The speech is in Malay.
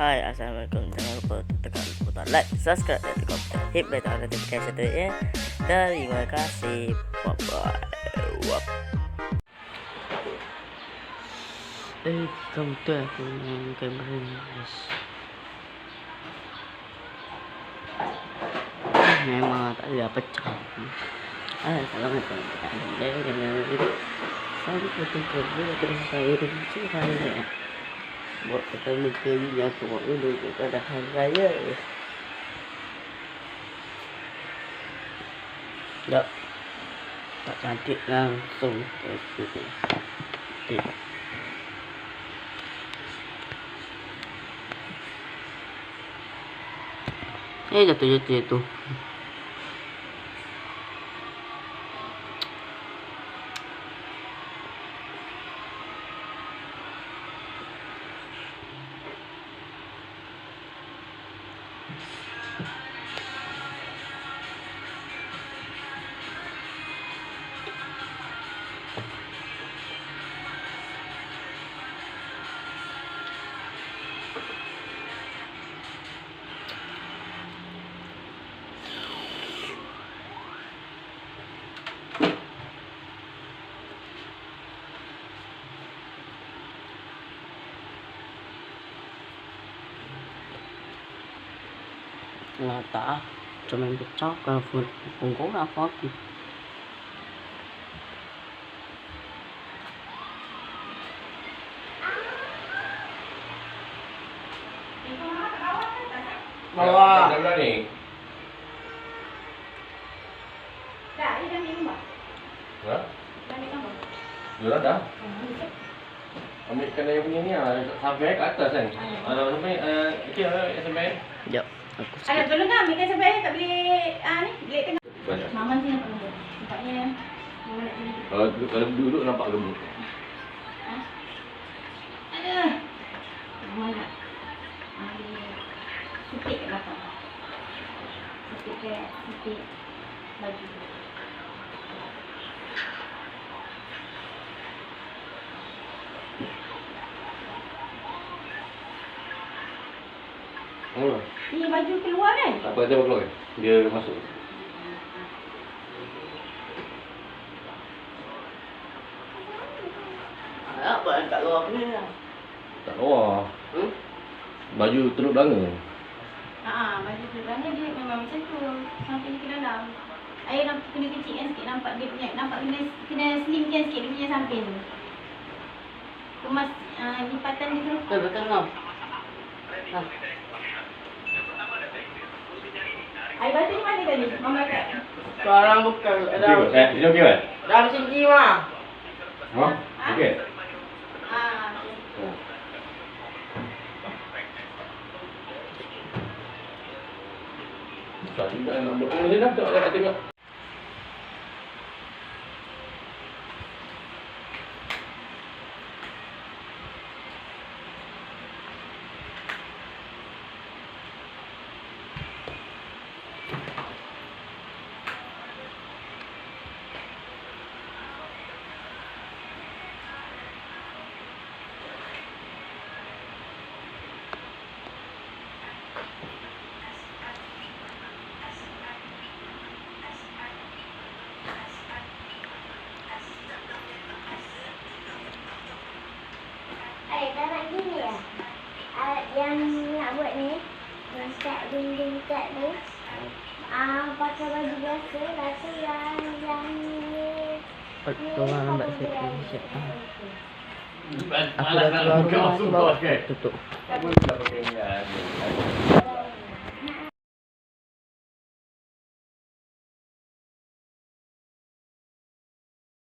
Hai, Assalamualaikum. Jangan lupa tekan butang like, subscribe dan tekan butang hit butang notification tu ya. Terima kasih. Bye bye. Kamu tu aku yang kamera ni. Memang tak ada pecah. Assalamualaikum. Saya potong kerja terus saya benci saya. Buat pertama kali aku buat dulu pada hari raya. Tak, tak cantik langsung. Jatuh. Là tả cho mình được chót phượt cùng cố ra phó kịp. Bawa. Dah ni. Dah, ini dah minum tak? Ha? Dah minum tak? Dah. Ambil kena yang punya ni lah, sampai kat atas kan. Sampai kecil sampai. Jap, aku Ada sikit. tolong dah ambilkan sampai tak boleh ni, bilik tengah. Banyak. Mama sini nak tolong. Nampaknya mama nak tolong. Kalau duduk nampak gemuk. Ada. Mama nak ambil sikit kat belakang. Sikit baju. Oh. Ni baju keluar kan? Tak apa, dia keluar. Dia masuk. Apa yang kat luar ni lah. Tak keluar. Baju teluk belanga. Baju keluar ni dia memang macam tu. Sampai ke dalam. Air nampak kena kecil kan sikit, nampak dia punya, nampak kena slimkan sikit dia punya samping tu. Kemas lipatan dia tu. Betul kau. Air batu ni mana tadi? Mama kat. Sekarang bukan Ini okey kan? dah macam ni mah. Ha? Okey. Tak tidak nak buat. Dia dah tak tengok. Tak nak gini ya? Yang nak buat ni, yang kat dinding kat ni, pakai baju biasa, lepas tu yang ni. Kau orang lambat siap. Malas nak buka masuk bawah kan? Tutup. Tak boleh pakai ni.